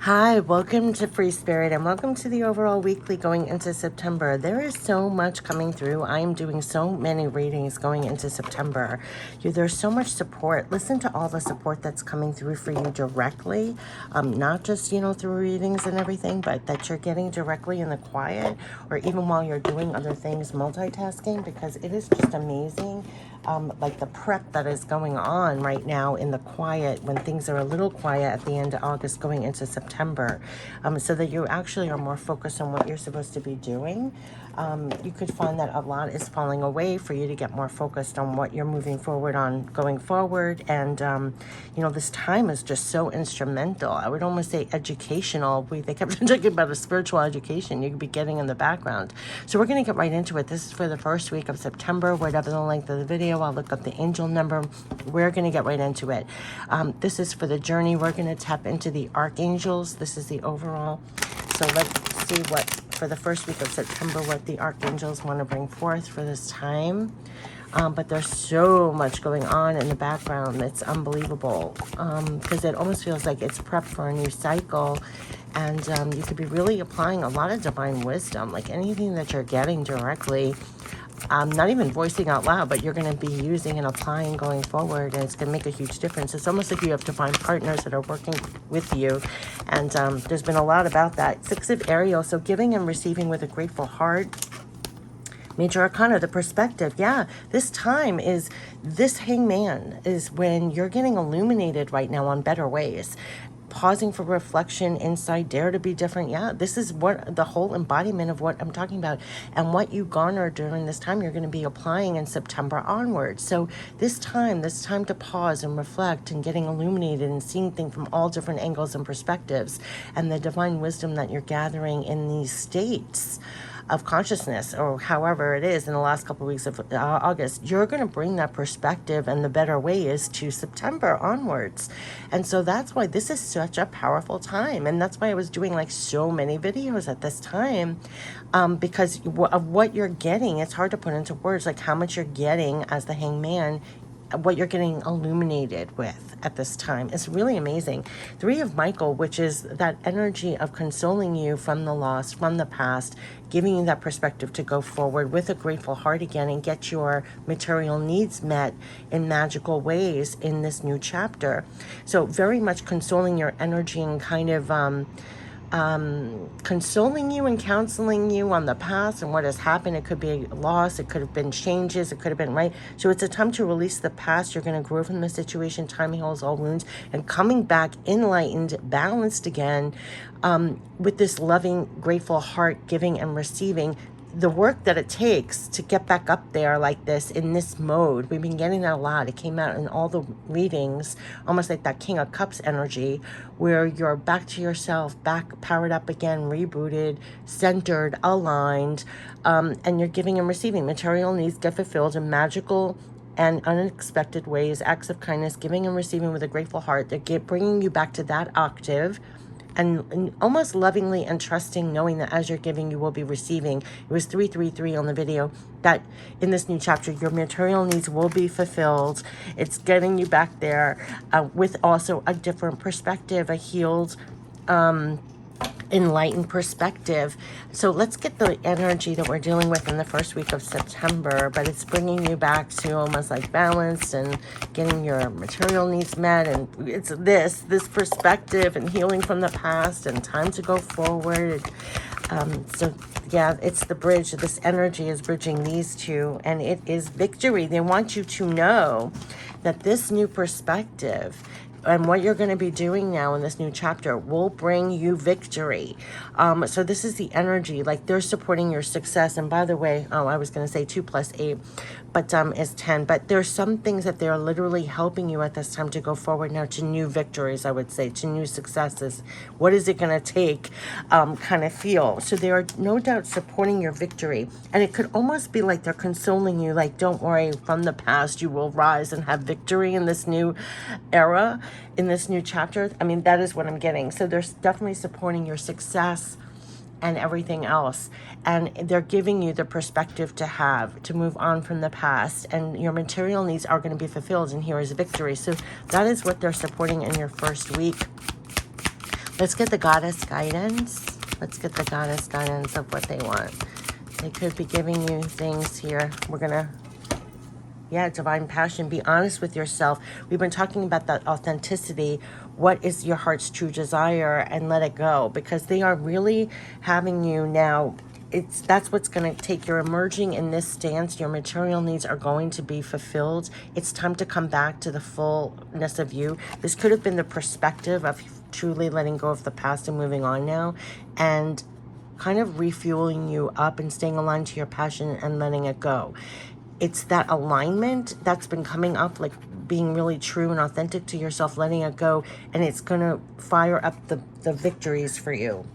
Hi, welcome to Free Spirit and welcome to the overall weekly going into September. There is so much coming through. I am doing so many readings going into September. There's so much support. Listen to all the support that's coming through for you directly, not just, through readings and everything, but that you're getting directly in the quiet or even while you're doing other things, multitasking, because it is just amazing. Like the prep that is going on right now in the quiet when things are a little quiet at the end of August going into September, so that you actually are more focused on what you're supposed to be doing. You could find that a lot is falling away for you to get more focused on what you're moving forward on going forward. And, this time is just so instrumental. I would almost say educational. They kept talking about a spiritual education you could be getting in the background. So we're going to get right into it. This is for the first week of September, whatever the length of the video. I'll look up the angel number. We're going to get right into it. This is for the journey. We're going to tap into the archangels. This is the overall. So let's see what, for the first week of September, what the archangels want to bring forth for this time. But there's so much going on in the background. It's unbelievable, because it almost feels like it's prep for a new cycle. And you could be really applying a lot of divine wisdom, like anything that you're getting directly, not even voicing out loud, but you're going to be using and applying going forward, and it's going to make a huge difference. It's almost like you have to find partners that are working with you, and there's been a lot about that. Six of Ariel, so giving and receiving with a grateful heart. Major Arcana, the perspective. Yeah, this time is, this hangman is when you're getting illuminated right now on better ways. Pausing for reflection, insight, dare to be different. Yeah, this is what the whole embodiment of what I'm talking about. And what you garner during this time, you're going to be applying in September onwards. So this time to pause and reflect and getting illuminated and seeing things from all different angles and perspectives. And the divine wisdom that you're gathering in these states of consciousness, or however it is in the last couple of weeks of August, you're going to bring that perspective and the better ways to September onwards. And so that's why this is such a powerful time. And that's why I was doing like so many videos at this time, because of what you're getting. It's hard to put into words, like how much you're getting as the hangman, what you're getting illuminated with at this time. It's really amazing. Three of Michael, which is that energy of consoling you from the loss, from the past, giving you that perspective to go forward with a grateful heart again and get your material needs met in magical ways in this new chapter. So very much consoling your energy and kind of consoling you and counseling you on the past and what has happened. It could be loss, it could have been changes, it could have been right. So it's a time to release the past. You're going to grow from the situation. Time heals all wounds, and coming back enlightened, balanced again, with this loving, grateful heart, giving and receiving. The work that it takes to get back up there like this in this mode. We've been getting that a lot. It came out in all the readings, almost like that King of Cups energy, where you're back to yourself, back powered up again, rebooted, centered, aligned, and you're giving and receiving. Material needs get fulfilled in magical and unexpected ways. Acts of kindness, giving and receiving with a grateful heart. They're bringing you back to that octave. And almost lovingly and trusting, knowing that as you're giving, you will be receiving. It was 333 on the video, that in this new chapter, your material needs will be fulfilled. It's getting you back there with also a different perspective, a healed, enlightened perspective. So let's get the energy that we're dealing with in the first week of September, but it's bringing you back to almost like balance and getting your material needs met. And it's this perspective and healing from the past and time to go forward. So yeah, it's the bridge. This energy is bridging these two, and it is victory. They want you to know that this new perspective and what you're going to be doing now in this new chapter will bring you victory. So this is the energy, like they're supporting your success. And by the way, I was going to say 2 + 8, but is 10. But there's some things that they're literally helping you at this time to go forward now to new victories, I would say, to new successes. What is it going to take kind of feel? So they are no doubt supporting your victory. And it could almost be like they're consoling you, like, don't worry, from the past you will rise and have victory in this new era, in this new chapter. I mean, that is what I'm getting. So they're definitely supporting your success and everything else. And they're giving you the perspective to move on from the past, and your material needs are going to be fulfilled, and here is victory. So that is what they're supporting in your first week. Let's get the goddess guidance. Let's get the goddess guidance of what they want. They could be giving you things here. We're going to, yeah, divine passion. Be honest with yourself. We've been talking about that authenticity. What is your heart's true desire, and let it go, because they are really having you now. That's what's going to take. You're emerging in this stance. Your material needs are going to be fulfilled. It's time to come back to the fullness of you. This could have been the perspective of truly letting go of the past and moving on now, and kind of refueling you up and staying aligned to your passion and letting it go. It's that alignment that's been coming up, like being really true and authentic to yourself, letting it go, and it's going to fire up the victories for you.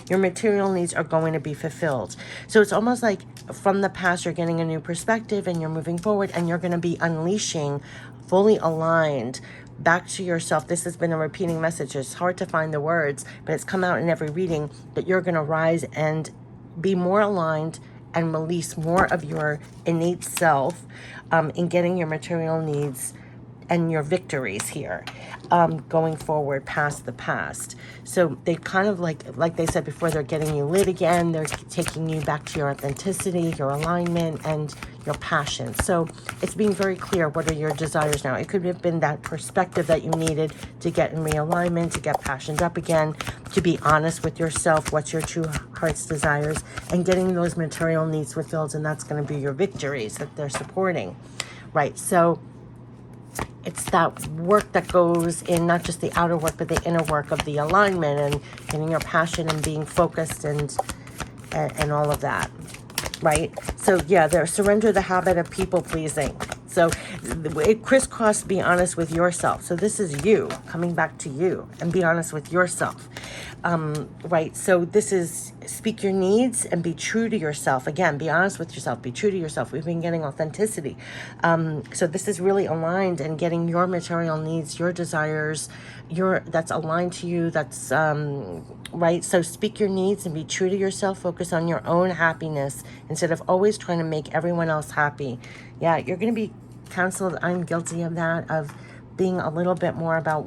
Your material needs are going to be fulfilled. So it's almost like from the past, you're getting a new perspective and you're moving forward, and you're going to be unleashing, fully aligned back to yourself. This has been a repeating message. It's hard to find the words, but it's come out in every reading that you're going to rise and be more aligned and release more of your innate self in getting your material needs and your victories here, going forward past the past. So they kind of like they said before, they're getting you lit again. They're taking you back to your authenticity, your alignment, and your passion. So it's being very clear, what are your desires now? It could have been that perspective that you needed to get in realignment, to get passioned up again, to be honest with yourself, what's your true heart's desires, and getting those material needs fulfilled. And that's going to be your victories that they're supporting, right? So it's that work that goes in, not just the outer work, but the inner work of the alignment and getting your passion and being focused and all of that, right? So yeah, surrender the habit of people pleasing. So it crisscross, be honest with yourself. So this is you coming back to you, and be honest with yourself, right? So this is speak your needs and be true to yourself. Again, be honest with yourself, be true to yourself. We've been getting authenticity. So this is really aligned and getting your material needs, your desires, that's aligned to you. That's right. So speak your needs and be true to yourself. Focus on your own happiness instead of always trying to make everyone else happy. Yeah, you're going to be counseled. I'm guilty of that, of being a little bit more about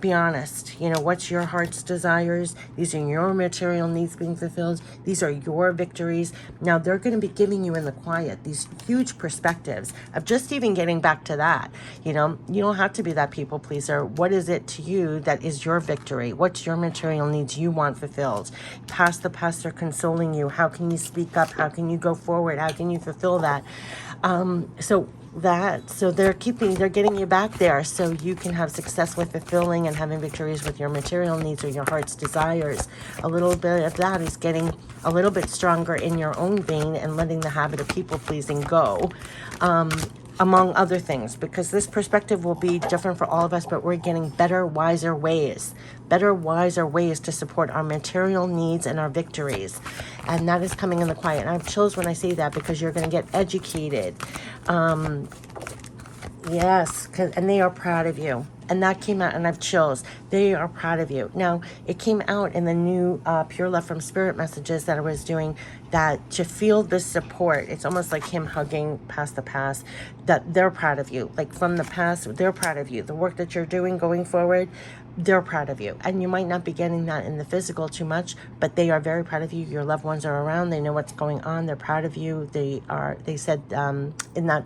be honest, what's your heart's desires? These are your material needs being fulfilled. These are your victories. Now they're going to be giving you in the quiet these huge perspectives of just even getting back to that. You don't have to be that people pleaser. What is it to you that is your victory? What's your material needs you want fulfilled? Past the past are consoling you. How can you speak up? How can you go forward? How can you fulfill that? So they're getting you back there so you can have success with fulfilling and having victories with your material needs or your heart's desires. A little bit of that is getting a little bit stronger in your own vein and letting the habit of people pleasing go, among other things, because this perspective will be different for all of us, but we're getting better, wiser ways to support our material needs and our victories. And that is coming in the quiet. And I have chills when I say that, because you're going to get educated. Yes, and they are proud of you. And that came out, and I have chills. They are proud of you. Now, it came out in the new Pure Love from Spirit messages that I was doing, that to feel this support, it's almost like him hugging past the past, that they're proud of you. Like from the past, they're proud of you. The work that you're doing going forward, they're proud of you. And you might not be getting that in the physical too much, but they are very proud of you. Your loved ones are around. They know what's going on. They're proud of you. They said in that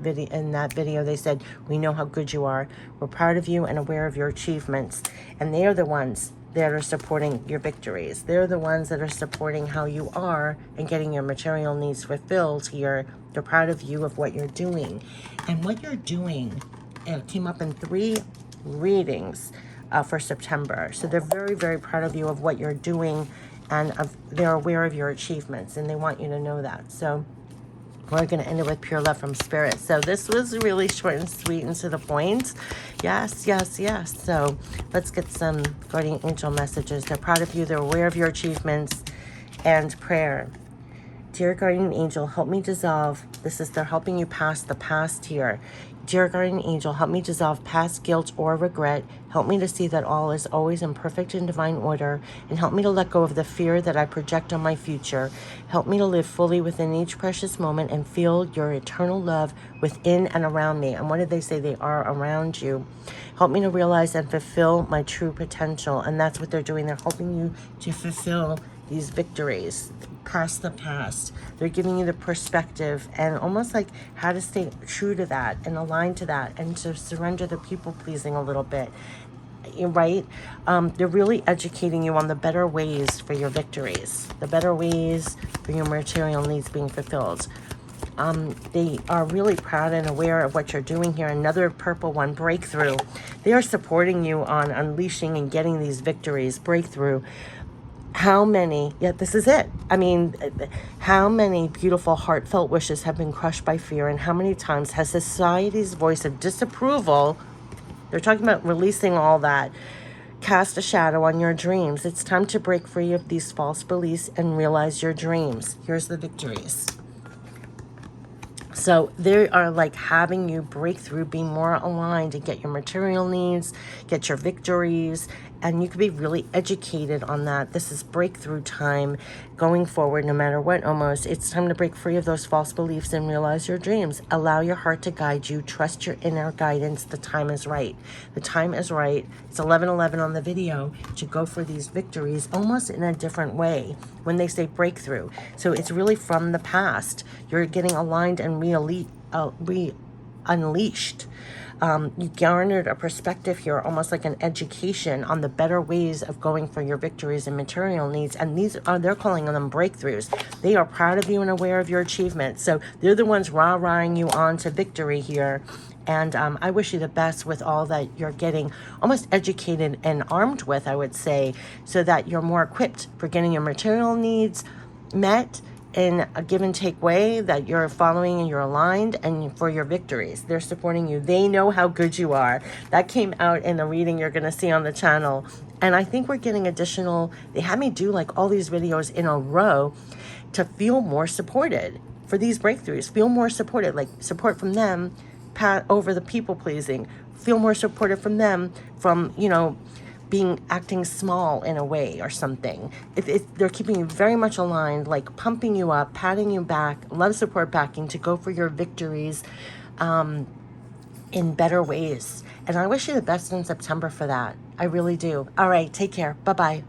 video, they said, we know how good you are. We're proud of you and aware of your achievements. And they are the ones that are supporting your victories. They're the ones that are supporting how you are and getting your material needs fulfilled here. They're proud of you, of what you're doing. And what you're doing, it came up in 3 readings for September. So they're very, very proud of you, of what you're doing, and they're aware of your achievements, and they want you to know that. So we're going to end it with Pure Love from Spirit. So this was really short and sweet and to the point. Yes, yes, yes. So let's get some guardian angel messages. They're proud of you. They're aware of your achievements. And prayer. Dear guardian angel, help me dissolve. They're helping you pass the past here. Dear guardian angel, help me dissolve past guilt or regret. Help me to see that all is always in perfect and divine order, and help me to let go of the fear that I project on my future. Help me to live fully within each precious moment and feel your eternal love within and around me. And what did they say? They are around you. Help me to realize and fulfill my true potential. And that's what they're doing. They're helping you to fulfill these victories past the past. They're giving you the perspective and almost like how to stay true to that and align to that and to surrender the people pleasing a little bit. Right? They're really educating you on the better ways for your victories, the better ways for your material needs being fulfilled. They are really proud and aware of what you're doing here. Another purple one, breakthrough. They are supporting you on unleashing and getting these victories, breakthrough. How many, yeah, this is it. I mean, how many beautiful heartfelt wishes have been crushed by fear, and how many times has society's voice of disapproval, they're talking about releasing all that, cast a shadow on your dreams. It's time to break free of these false beliefs and realize your dreams. Here's the victories. So they are like having you break through, be more aligned and get your material needs, get your victories, and you could be really educated on that. This is breakthrough time going forward, no matter what, almost. It's time to break free of those false beliefs and realize your dreams. Allow your heart to guide you. Trust your inner guidance. The time is right. The time is right. It's 11:11 on the video to go for these victories almost in a different way when they say breakthrough. So it's really from the past. You're getting aligned and unleashed. You garnered a perspective here, almost like an education on the better ways of going for your victories and material needs. And these are, they're calling them breakthroughs. They are proud of you and aware of your achievements. So they're the ones rah-rahing you on to victory here. And I wish you the best with all that you're getting almost educated and armed with, I would say, so that you're more equipped for getting your material needs met in a give and take way, that you're following and you're aligned, and for your victories. They're supporting you. They know how good you are. That came out in a reading you're going to see on the channel. And I think we're getting additional, they had me do like all these videos in a row to feel more supported for these breakthroughs. Feel more supported, like support from them over the people pleasing. Feel more supported from them from, you know, acting small in a way or something. They're keeping you very much aligned, like pumping you up, patting you back, love, support, backing to go for your victories in better ways. And I wish you the best in September for that. I really do. All right, take care. Bye-bye.